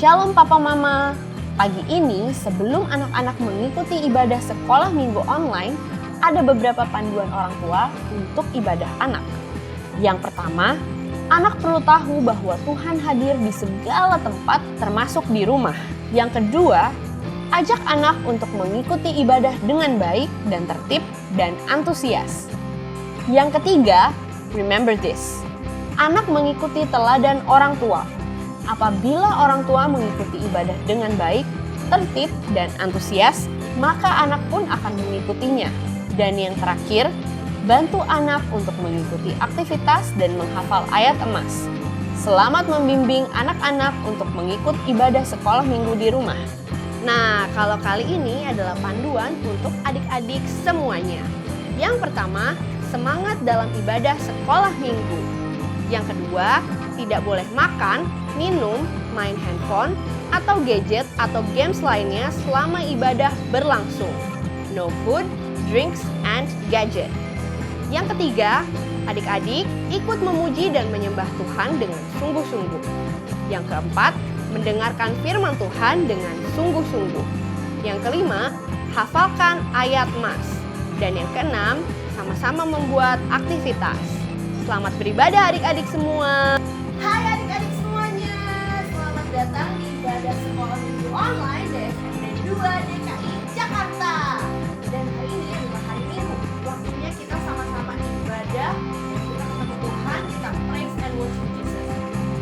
Shalom Papa Mama. Pagi ini sebelum anak-anak mengikuti ibadah sekolah minggu online, ada beberapa panduan orang tua untuk ibadah anak. Yang pertama, anak perlu tahu bahwa Tuhan hadir di segala tempat termasuk di rumah. Yang kedua, ajak anak untuk mengikuti ibadah dengan baik dan tertib dan antusias. Yang ketiga, remember this. Anak mengikuti teladan orang tua. Apabila orang tua mengikuti ibadah dengan baik, tertib, dan antusias, maka anak pun akan mengikutinya. Dan yang terakhir, bantu anak untuk mengikuti aktivitas dan menghafal ayat emas. Selamat membimbing anak-anak untuk mengikut ibadah sekolah minggu di rumah. Nah, kalau kali ini adalah panduan untuk adik-adik semuanya. Yang pertama, semangat dalam ibadah sekolah minggu. Yang kedua, tidak boleh makan, minum, main handphone, atau gadget atau games lainnya selama ibadah berlangsung. No food, drinks, and gadget. Yang ketiga, adik-adik ikut memuji dan menyembah Tuhan dengan sungguh-sungguh. Yang keempat, mendengarkan firman Tuhan dengan sungguh-sungguh. Yang kelima, hafalkan ayat mas. Dan yang keenam, sama-sama membuat aktivitas. Selamat beribadah adik-adik semua. Hai adik-adik semuanya, selamat datang di ibadah sekolah minggu online DSMP 2 DKI Jakarta. Dan hari ini adalah hari Minggu, waktunya kita sama-sama ibadah dan kita ketemu Tuhan, kita praise and worship Jesus.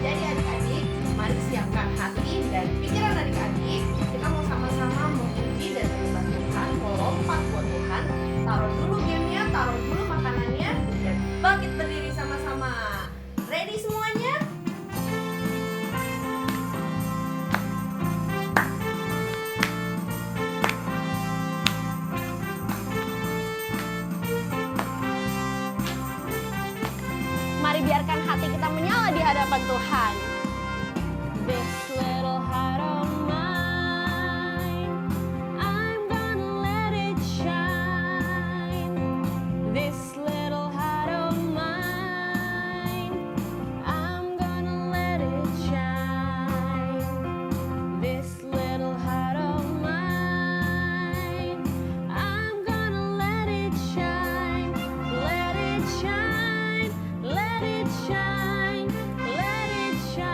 Jadi adik-adik, mari siapkan hati dan pikiran adik-adik. Kita mau sama-sama memuji dan menyembah Tuhan, melompat buat Tuhan. Taruh dulu gamenya, taruh dulu makanannya, dan bangkit berdiri sama-sama. Ready semuanya? Mari biarkan hati kita menyala di hadapan Tuhan. This little heart of mine, I'm gonna let it shine. This little heart of mine, I'm gonna let it shine. This little heart of mine, I'm gonna let it shine. Let it shine. Let it shine, let it shine.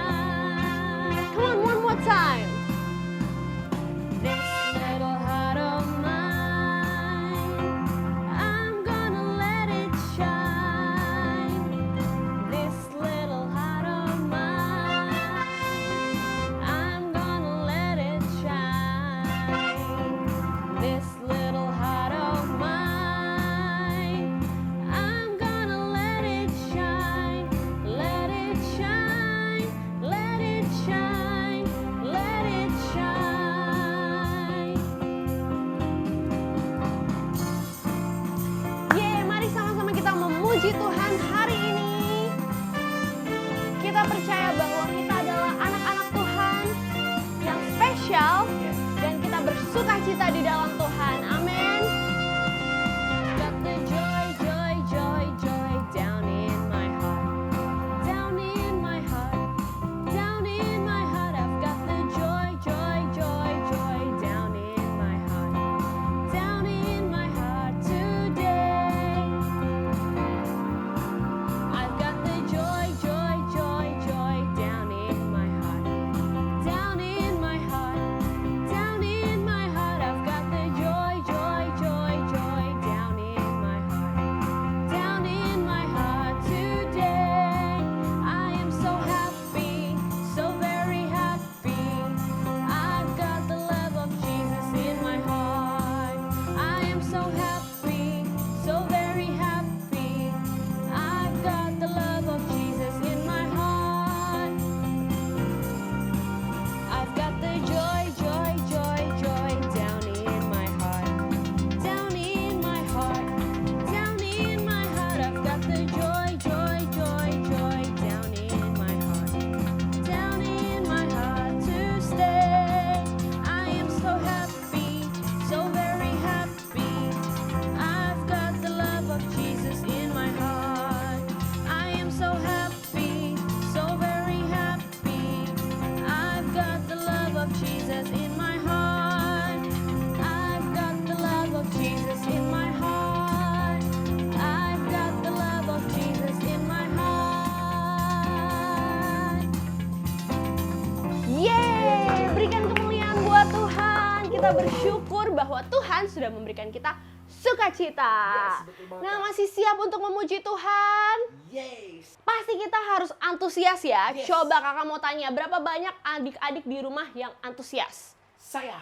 kita bersyukur bahwa Tuhan sudah memberikan kita sukacita. betul banget. Nah, masih siap untuk memuji Tuhan? Yes. Pasti kita harus antusias ya. Yes. Coba kakak mau tanya, berapa banyak adik-adik di rumah yang antusias? Saya.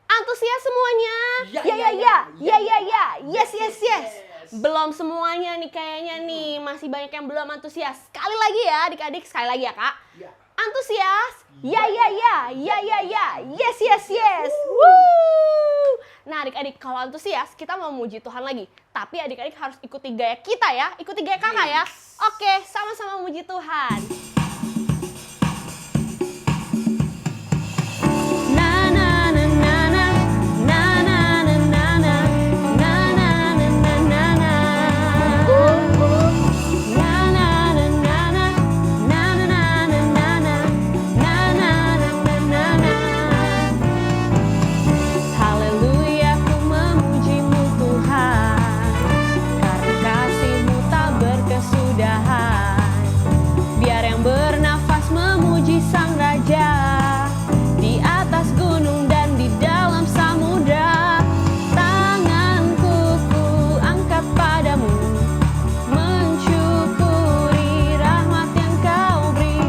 Antusias semuanya? Ya, Ya, ya, ya, ya. ya, ya. Yes, yes, yes. Yes. Belum semuanya nih kayaknya nih. Masih banyak yang belum antusias. Sekali lagi ya adik-adik, sekali lagi ya kak. Ya. Antusias? Ya, ya, ya. Ya, ya, ya. Yes, yes, yes. Woo! Nah adik-adik, kalau antusias kita mau memuji Tuhan lagi. Tapi adik-adik harus ikuti gaya kita ya. Ikuti gaya kakak ya. Yes. Oke, sama-sama memuji Tuhan. Na na na na na na na na na na na na na na na na. Na na na na na na na na na na na na. Haleluya, ku memuji-Mu Tuhan, karena kasih-Mu tak berkesudahan. Biar yang bernafas memuji Sang Raja, di atas gunung dan di dalam samudra. Tanganku ku angkat padamu, mensyukuri rahmat yang Kau beri.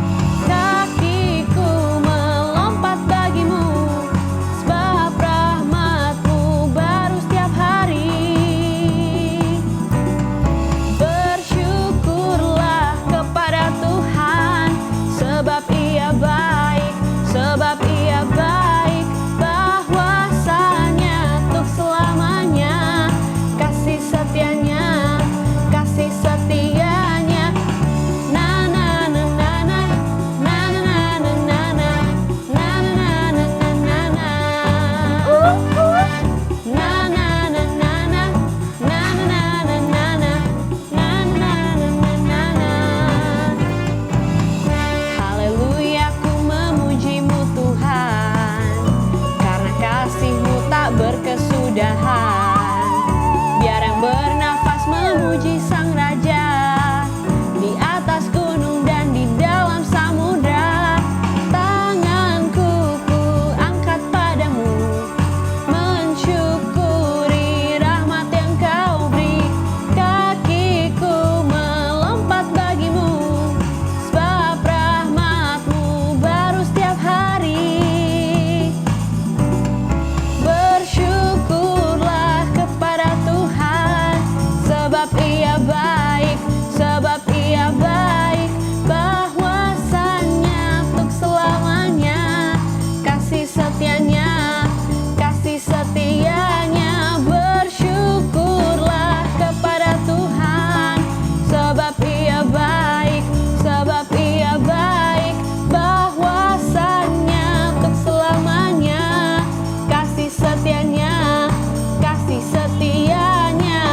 Kakiku melompat bagimu, sebab rahmat-Mu baru setiap hari. Bersyukurlah kepada Tuhan, sebab Ia baik, sebab Ia baik. Bahwasanya untuk selamanya kasih setianya, kasih setianya. Na na na na na na na na na na na na na na na na. Na na na na na na na na na na na na na. Haleluya, ku memuji-Mu Tuhan, karena kasih-Mu tak berkesudahan. Biar yang bernafas memuji Sang Raja, di atas gunung dan di dalam samudra. Tanganku ku angkat padamu, mensyukuri rahmat yang Kau beri. Kakiku melompat bagimu, sebab rahmat-Mu baru setiap hari. Bersyukurlah kepada Tuhan, sebab Ia baik, sebab Ia baik. Bahwasanya untuk selamanya kasih setianya, kasih setianya. Bersyukurlah kepada Tuhan, sebab Ia baik, sebab Ia baik. Bahwasanya untuk selamanya kasih setianya, kasih setianya.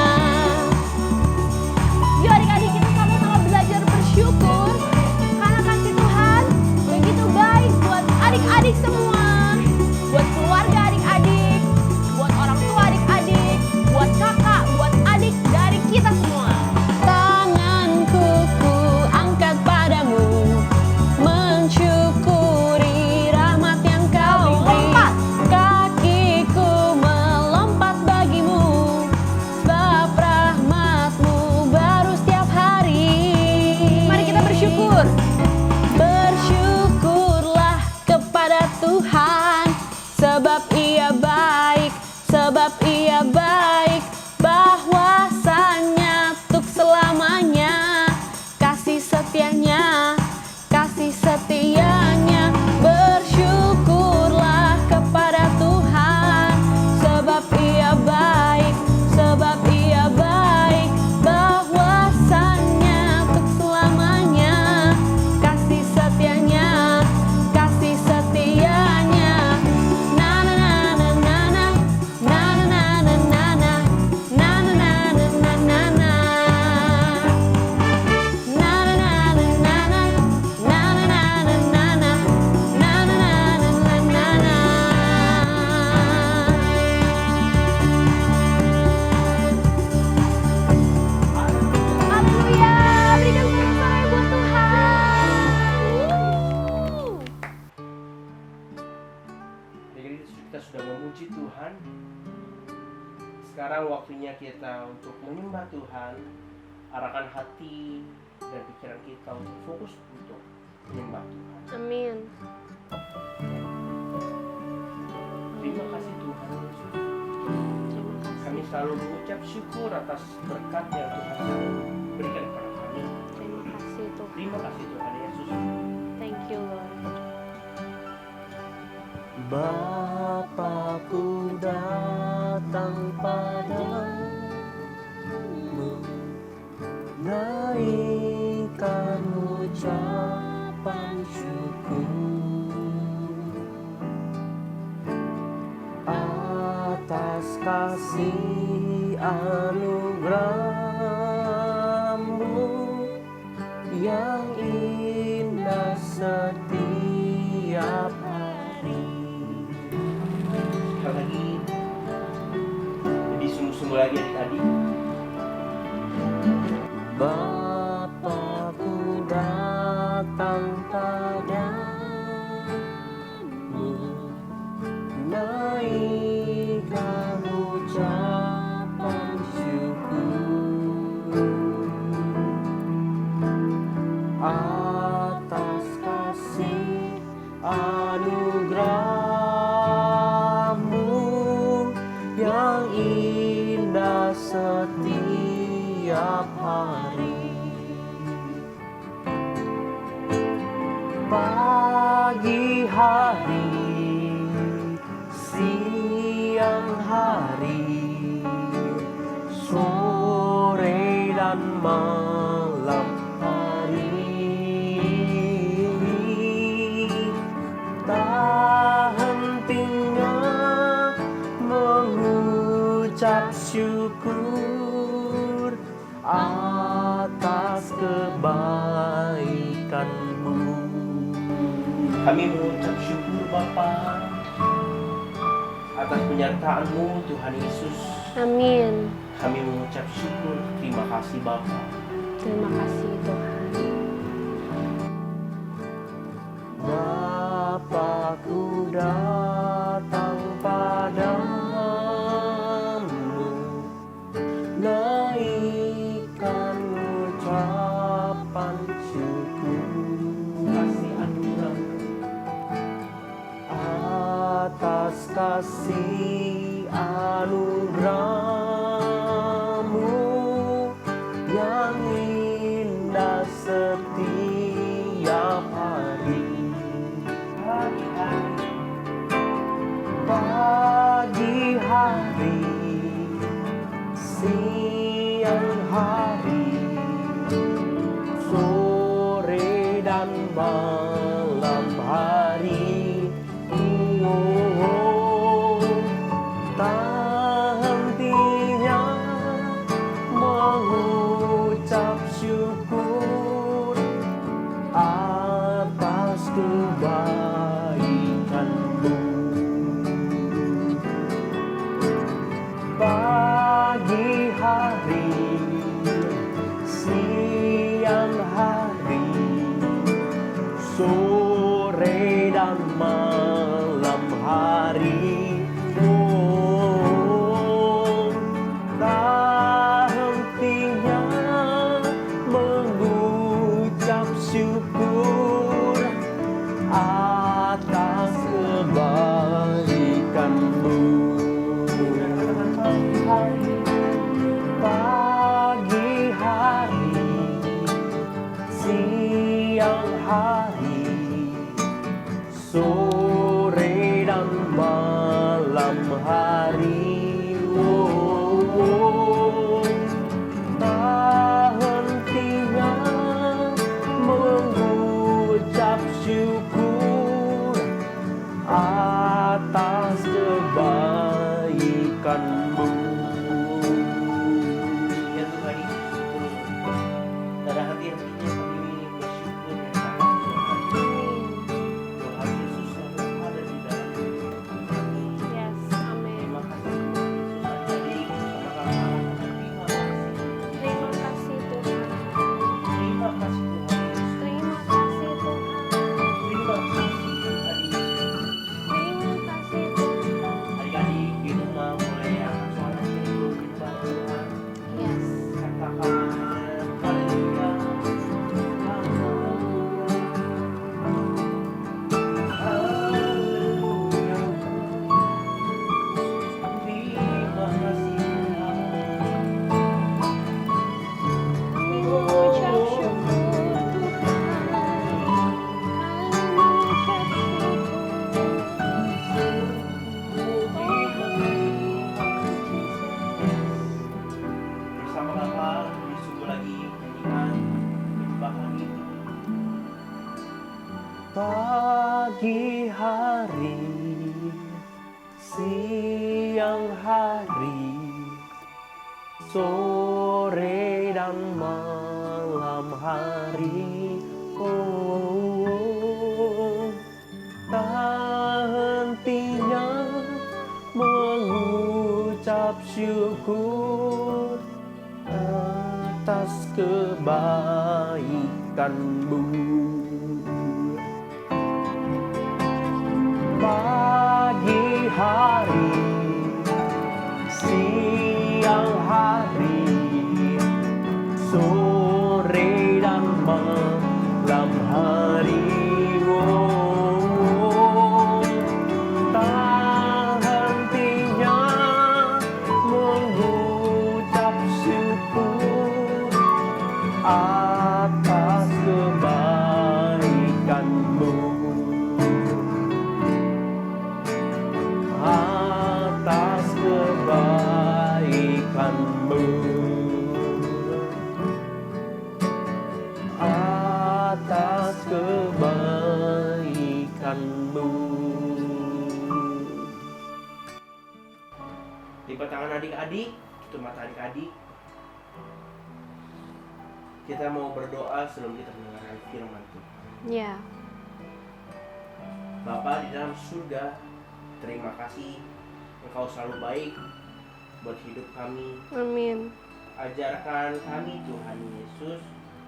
sekarang waktunya kita untuk menyembah Tuhan. Arahkan hati dan pikiran kita untuk fokus untuk menyembah Tuhan. Amin. Terima kasih Tuhan Yesus. Terima kasih. Kami selalu mengucap syukur atas berkat yang Tuhan berikan kepada kami. Terima kasih Tuhan. Terima kasih Tuhan Yesus. Thank you Lord. Bapakku datang padamu, naikkan ucapan syukur atas kasih anugerah-Mu yang indah setiap hari. Sekali lagi, lebih sungguh-sungguh lagi adik-adik. Bapakku datang padamu, naikkan ucapan syukur atas kasih anugerah-Mu yang indah setiap hari. Pagi hari, siang hari, sore dan malam hari, tak hentinya mengucap syukur atas kebaikan-Mu. Kami mengucap syukur Bapa atas penyertaan-Mu Tuhan Yesus. Amin. Kami mengucap syukur, terima kasih Bapa. Terima kasih Tuhan. Bapakku datang padamu, naikkan ucapan syukur Kasih anugerah atas kasih anugerah-Mu yang indah setiap hari. Pagi hari, siang hari, sore dan malam hari, tak hentinya mengucap syukur atas kebaikan-Mu. Pagi hari, siang hari, sore dan malam hari, tak hentinya mengucap syukur atas kebaikan-Mu. Pagi Bapak disuruh lagi menyanyikan penyembahan itu. Pagi hari, siang hari, sore dan malam hari, oh, tak hentinya mengucap syukur atas kebaikan-Mu. Pagi hari, siang hari, sore dan malam hari, oh, tak hentinya mengucap syukur atas kebaikan-Mu. Atas kebaikan-Mu, atas kebaikan-Mu. Lipat tangan adik-adik, tutup mata adik-adik. Kita mau berdoa sebelum kita mendengarkan firman Tuhan. Ya. Bapa di dalam surga, terima kasih Engkau selalu baik buat hidup kami. Amin. Ajarkan kami Tuhan Yesus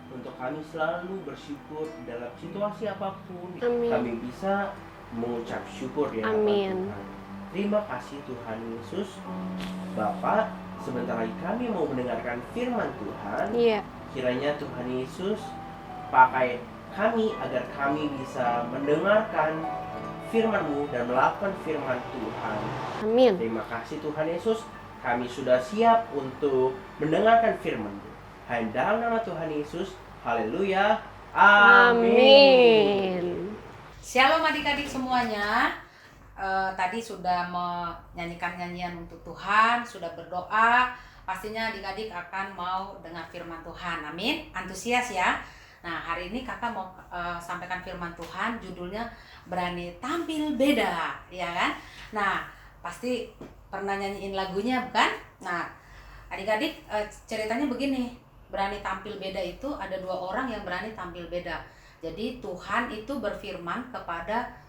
untuk kami selalu bersyukur dalam situasi apapun. Amin. Kami bisa mengucap syukur di hadapan Amin. Tuhan. Terima kasih Tuhan Yesus. Bapak, sebentar lagi kami mau mendengarkan firman Tuhan. Iya. Kiranya Tuhan Yesus pakai kami agar kami bisa mendengarkan firman-Mu dan melakukan firman Tuhan. Amin. Terima kasih Tuhan Yesus, kami sudah siap untuk mendengarkan firman-Mu. Hanya dalam nama Tuhan Yesus, haleluya, amin. Shalom adik-adik semuanya. Tadi sudah menyanyikan nyanyian untuk Tuhan, sudah berdoa. Pastinya adik-adik akan mau dengar firman Tuhan. Amin. Antusias ya. Nah, hari ini kakak mau sampaikan firman Tuhan, judulnya berani tampil beda, ya kan? Nah, pasti pernah nyanyiin lagunya bukan? Nah, adik-adik ceritanya begini, berani tampil beda itu ada dua orang yang berani tampil beda. Jadi Tuhan itu berfirman kepada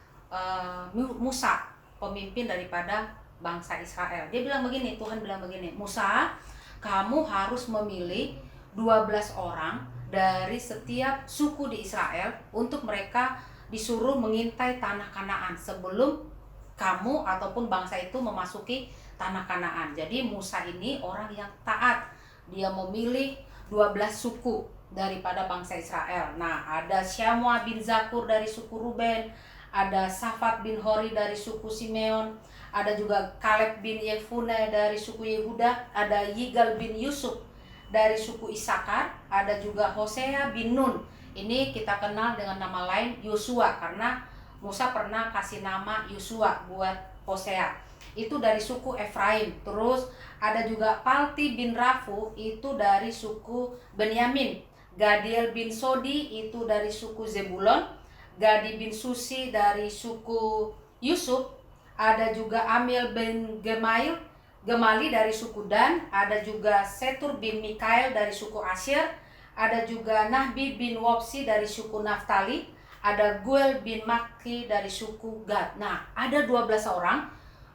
Musa, pemimpin daripada bangsa Israel. Dia bilang begini, Tuhan bilang begini, Musa, kamu harus memilih 12 orang dari setiap suku di Israel untuk mereka disuruh mengintai tanah Kanaan sebelum kamu ataupun bangsa itu memasuki tanah Kanaan. Jadi Musa ini orang yang taat. Dia memilih 12 suku daripada bangsa Israel. Nah, ada Syamua bin Zakur dari suku Ruben, ada Safat bin Hori dari suku Simeon, ada juga Kaleb bin Yefune dari suku Yehuda, ada Yigal bin Yusuf dari suku Isakar, ada juga Hosea bin Nun. Ini kita kenal dengan nama lain Yosua karena Musa pernah kasih nama Yosua buat Hosea. Itu dari suku Efraim. Terus ada juga Palti bin Rafu, itu dari suku Benyamin. Gadiel bin Sodi itu dari suku Zebulon. Gadi bin Susi dari suku Yusuf. Ada juga Amil bin Gemali dari suku Dan. Ada juga Setur bin Mikael dari suku Asyir. Ada juga Nahbi bin Wopsi dari suku Naftali. Ada Guel bin Makki dari suku Gad. Nah, ada 12 orang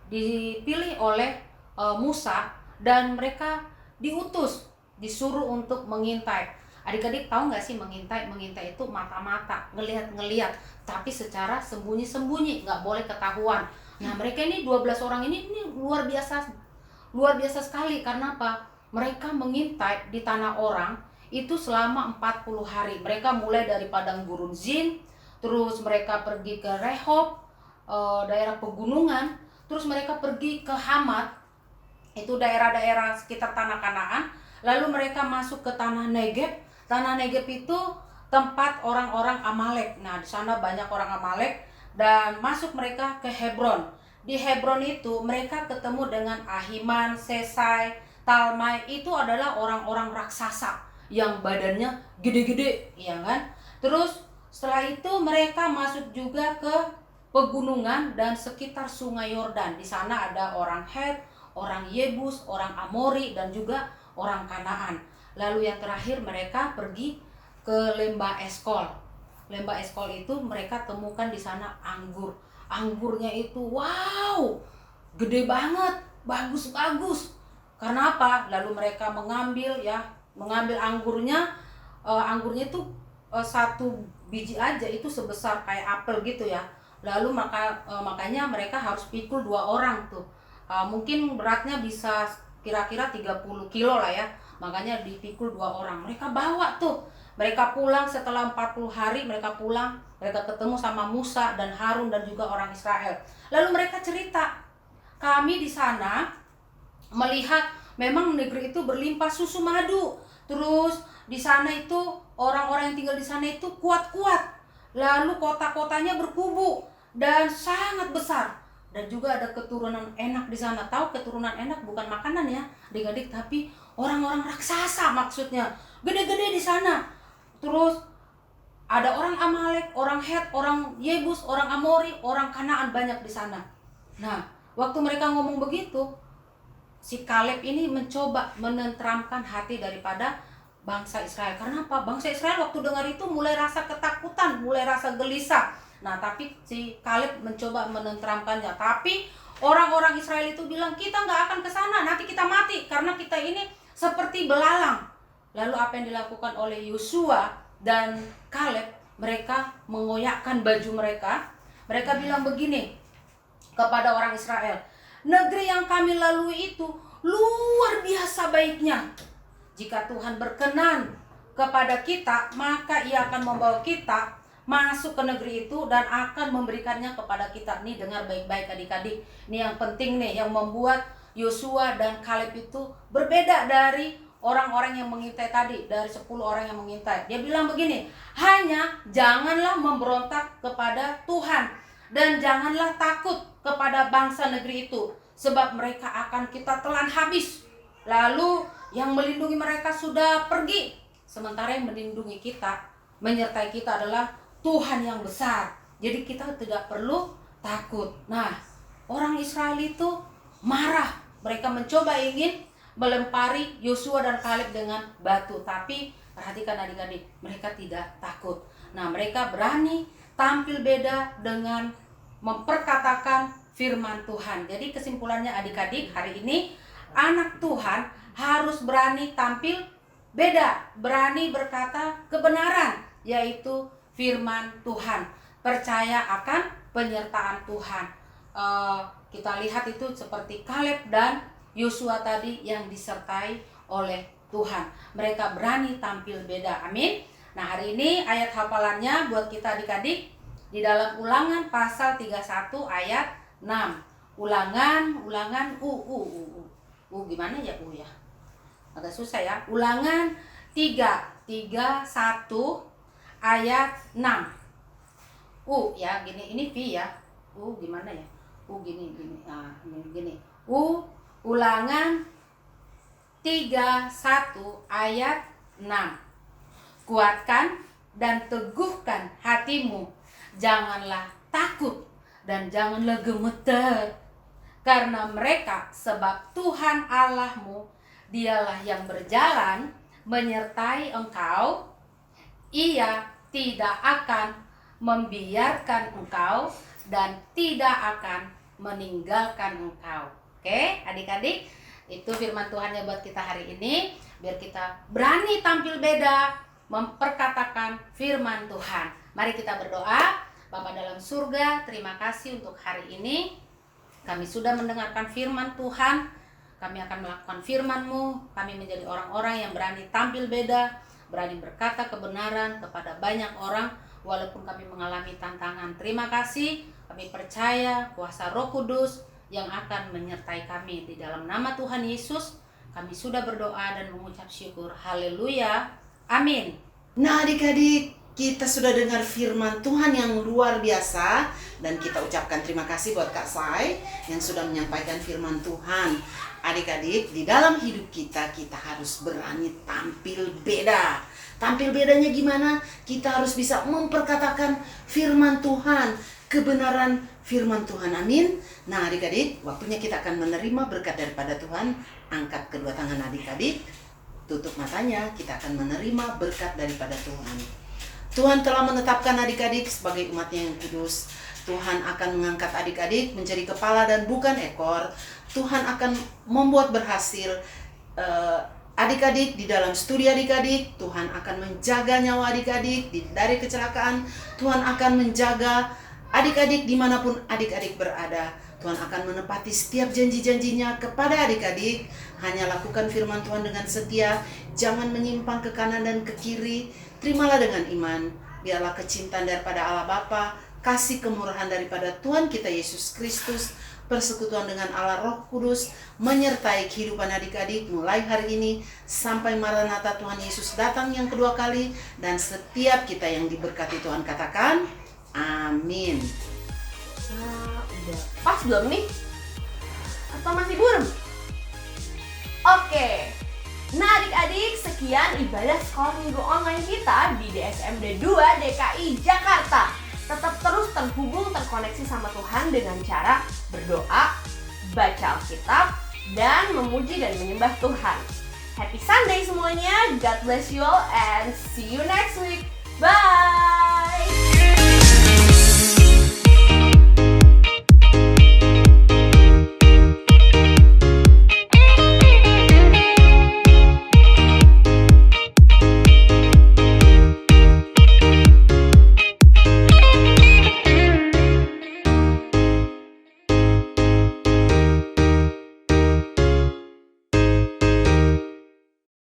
dipilih oleh Musa dan mereka diutus, disuruh untuk mengintai. Adik-adik tahu nggak sih mengintai? Mengintai itu mata-mata, ngelihat-ngelihat, tapi secara sembunyi-sembunyi, nggak boleh ketahuan. Nah, mereka ini 12 orang ini luar biasa sekali. Karena apa? Mereka mengintai di tanah orang itu selama 40 hari. Mereka mulai dari padang gurun Zin, terus mereka pergi ke Rehob, daerah pegunungan, terus mereka pergi ke Hamat, itu daerah-daerah sekitar tanah Kanaan. Lalu mereka masuk ke tanah Negeb. Tanah Negeb itu tempat orang-orang Amalek. Nah, di sana banyak orang Amalek dan masuk mereka ke Hebron. Di Hebron itu mereka ketemu dengan Ahiman, Sesai, Talmai itu adalah orang-orang raksasa yang badannya gede-gede, ya kan? Terus setelah itu mereka masuk juga ke pegunungan dan sekitar Sungai Yordan. Di sana ada orang Het, orang Yebus, orang Amori, dan juga orang Kanaan. Lalu yang terakhir mereka pergi ke Lembah Eskol. Lembah Eskol itu mereka temukan di sana anggur. Anggurnya itu wow, gede banget, bagus-bagus. Karena apa? Lalu mereka mengambil anggurnya. Anggurnya itu satu biji aja itu sebesar kayak apel gitu ya. Lalu makanya mereka harus pikul 2 orang tuh. Mungkin beratnya bisa kira-kira 30 kilo lah ya. Makanya dipikul 2 orang. Mereka bawa tuh. Mereka pulang setelah 40 hari, mereka pulang. Mereka ketemu sama Musa dan Harun dan juga orang Israel. Lalu mereka cerita, kami di sana melihat memang negeri itu berlimpah susu madu. Terus di sana itu orang-orang yang tinggal di sana itu kuat-kuat. Lalu kota-kotanya berkubu dan sangat besar. Dan juga ada keturunan enak di sana. Tahu keturunan enak bukan makanan ya, adik-adik, tapi orang-orang raksasa maksudnya. Gede-gede di sana. Terus ada orang Amalek, orang Het, orang Yebus, orang Amori, orang Kanaan banyak di sana. Nah, waktu mereka ngomong begitu, si Kaleb ini mencoba menenteramkan hati daripada bangsa Israel. Karena apa? Bangsa Israel waktu dengar itu mulai rasa ketakutan, mulai rasa gelisah. Nah, tapi si Kaleb mencoba menenteramkannya. Tapi orang-orang Israel itu bilang, kita nggak akan ke sana, nanti kita mati. Karena kita ini seperti belalang. Lalu apa yang dilakukan oleh Yosua dan Kaleb? Mereka mengoyakkan baju mereka. Mereka bilang begini kepada orang Israel, negeri yang kami lalui itu luar biasa baiknya. Jika Tuhan berkenan kepada kita, maka Ia akan membawa kita masuk ke negeri itu dan akan memberikannya kepada kita. Nih dengar baik-baik adik-adik. Ini yang penting nih, yang membuat Yosua dan Kaleb itu berbeda dari orang-orang yang mengintai tadi, dari 10 orang yang mengintai. Dia bilang begini, hanya janganlah memberontak kepada Tuhan dan janganlah takut kepada bangsa negeri itu, sebab mereka akan kita telan habis. Lalu yang melindungi mereka sudah pergi, sementara yang melindungi kita, menyertai kita adalah Tuhan yang besar. Jadi kita tidak perlu takut. Nah, orang Israel itu marah. Mereka mencoba ingin melempari Yosua dan Kaleb dengan batu. Tapi perhatikan adik-adik, mereka tidak takut. Nah, mereka berani tampil beda dengan memperkatakan firman Tuhan. Jadi kesimpulannya adik-adik, hari ini anak Tuhan harus berani tampil beda, berani berkata kebenaran, yaitu firman Tuhan, percaya akan penyertaan Tuhan. Kita lihat itu seperti Kaleb dan Yosua tadi yang disertai oleh Tuhan. Mereka berani tampil beda. Amin. Nah, hari ini ayat hafalannya buat kita adik-adik di dalam Ulangan pasal 31 ayat 6. Ulangan gimana ya ya? Agak susah ya. Ulangan 31 ayat 6. Ya, gini, ini V ya. Gimana ya? Gini. Nah, gini. Ulangan 31 ayat 6. Kuatkan dan teguhkan hatimu. Janganlah takut dan janganlah gemeter. Karena mereka, sebab Tuhan Allahmu, Dialah yang berjalan menyertai engkau. Ia tidak akan membiarkan engkau dan tidak akan meninggalkan engkau. Oke, adik-adik, itu firman Tuhan ya buat kita hari ini. Biar kita berani tampil beda, memperkatakan firman Tuhan. Mari kita berdoa. Bapa dalam surga, terima kasih untuk hari ini. Kami sudah mendengarkan firman Tuhan. Kami akan melakukan firman-Mu. Kami menjadi orang-orang yang berani tampil beda, berani berkata kebenaran kepada banyak orang, walaupun kami mengalami tantangan. Terima kasih, kami percaya kuasa Roh Kudus yang akan menyertai kami. Di dalam nama Tuhan Yesus, kami sudah berdoa dan mengucap syukur. Haleluya. Amin. Nah adik-adik, kita sudah dengar firman Tuhan yang luar biasa, dan kita ucapkan terima kasih buat Kak Sai yang sudah menyampaikan firman Tuhan. Adik-adik, di dalam hidup kita harus berani tampil beda. Tampil bedanya gimana? Kita harus bisa memperkatakan firman Tuhan, kebenaran firman Tuhan. Amin. Nah adik-adik, waktunya kita akan menerima berkat daripada Tuhan. Angkat kedua tangan adik-adik, tutup matanya, kita akan menerima berkat daripada Tuhan. Tuhan telah menetapkan adik-adik sebagai umatnya yang kudus. Tuhan akan mengangkat adik-adik menjadi kepala dan bukan ekor. Tuhan akan membuat berhasil adik-adik di dalam studi adik-adik. Tuhan akan menjaga nyawa adik-adik dari kecelakaan. Tuhan akan menjaga adik-adik dimanapun adik-adik berada. Tuhan akan menepati setiap janji-janjinya kepada adik-adik. Hanya lakukan firman Tuhan dengan setia. Jangan menyimpang ke kanan dan ke kiri. Terimalah dengan iman. Biarlah kecintaan daripada Allah Bapa, kasih kemurahan daripada Tuhan kita Yesus Kristus, persekutuan dengan Allah Roh Kudus menyertai kehidupan adik-adik mulai hari ini sampai Maranatha Tuhan Yesus datang yang kedua kali. Dan setiap kita yang diberkati Tuhan katakan amin. Nah, udah pas belum nih? Atau masih burem? Oke. Nah adik-adik, sekian ibadah sekolah minggu online kita di DSMD 2 DKI Jakarta. Tetap terus terkoneksi sama Tuhan dengan cara berdoa, baca Alkitab, dan memuji dan menyembah Tuhan. Happy Sunday semuanya, God bless you all and see you next week. Bye!